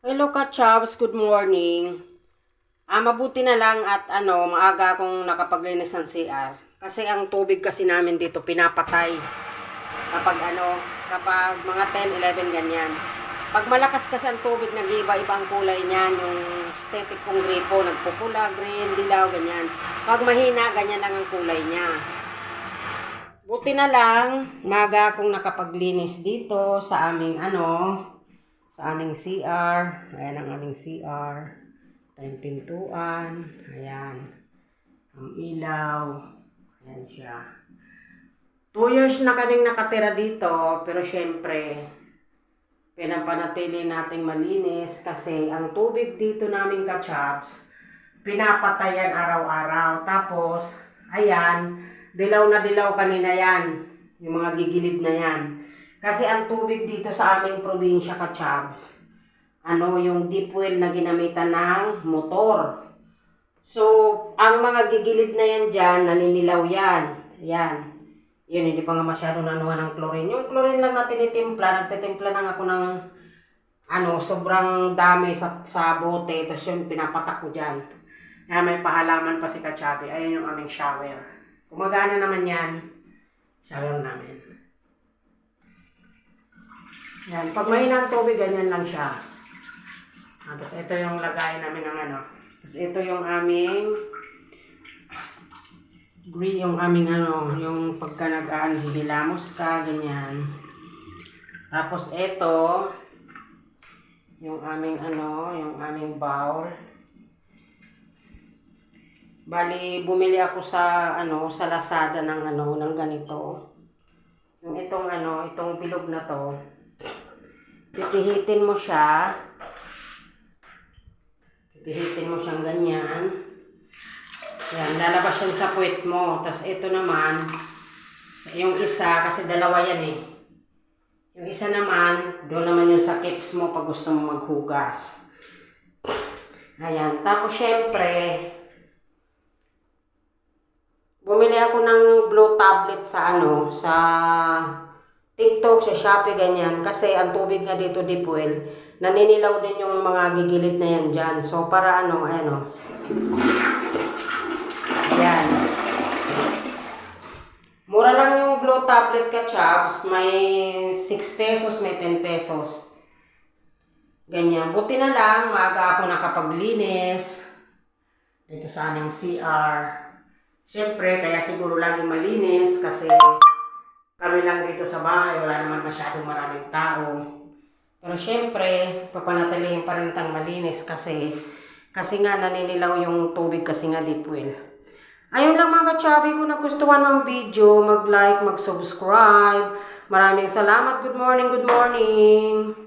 Hello Kachabs, good morning. Mabuti na lang at maaga akong nakapaglinis ng CR. Kasi ang tubig kasi namin dito pinapatay. Kapag mga 10, 11 ganyan. Pag malakas kasi ang tubig, nag-iiba-iba ang kulay niyan. Yung static kong gripo, nagpupula, green, dilaw, ganyan. Pag mahina, ganyan lang ang kulay niya. Buti na lang, maaga akong nakapaglinis dito sa aming sa aming CR. Ayan ang aming CR. Ito yung pintuan. Ayan. Ang ilaw. Ayan siya. 2 years na kaming nakatira dito. Pero syempre, pinapanatili nating malinis kasi ang tubig dito namin Kachabs, pinapatayan araw-araw. Tapos, ayan, dilaw na dilaw kanina yan. Yung mga gigilid na yan. Kasi ang tubig dito sa aming probinsya Kachabs, yung deep well na ginamitan ng motor. So, ang mga gigilid na yan dyan, naninilaw yan. Yan. Yun, hindi pa nga masyado nanuha ng chlorine. Yung chlorine lang na tinitimpla, nagtitimpla lang ako ng sobrang dami sa bote. Tapos yun, pinapatak ko dyan. May pahalaman pa si Kachabi. Ayun yung aming shower. Gumagana naman yan. Shower namin. Yan. Pag mahina ang tubig, ganyan lang siya. Tapos ito yung lagay namin ng Tapos ito yung aming yung pagka hilamos ka, ganyan. Tapos ito yung aming yung aming bowl. Bali, bumili ako sa sa Lazada ng ganito. Yung itong bilog na to. Pipihitin mo siya. Pipihitin mo siyang ganyan. Yan, lalabas yan sa puwet mo. Tapos ito naman, yung isa, kasi dalawa yan eh. Yung isa naman, doon naman yung sa kips mo pag gusto mo maghugas. Ayan. Tapos syempre, bumili ako ng blue tablet sa sa TikTok, sa Shopee, ganyan. Kasi ang tubig nga dito, deep well, naninilaw din yung mga gigilid na yan dyan. So, para ayan. Ayan. Mura lang yung blue tablet Kachabs. May 6 pesos, may 10 pesos. Ganyan. Buti na lang, maaga ako nakapaglinis dito sa aming CR. Siyempre, kaya siguro laging malinis kasi kami lang dito sa bahay, wala naman masyadong maraming tao. Pero siyempre, papanatilihin pa rin tang malinis kasi nga naninilaw yung tubig kasi nga deep well. Ayun lang mga Kachabi, kung nagustuhan ng video, mag-like, mag-subscribe. Maraming salamat. Good morning, good morning.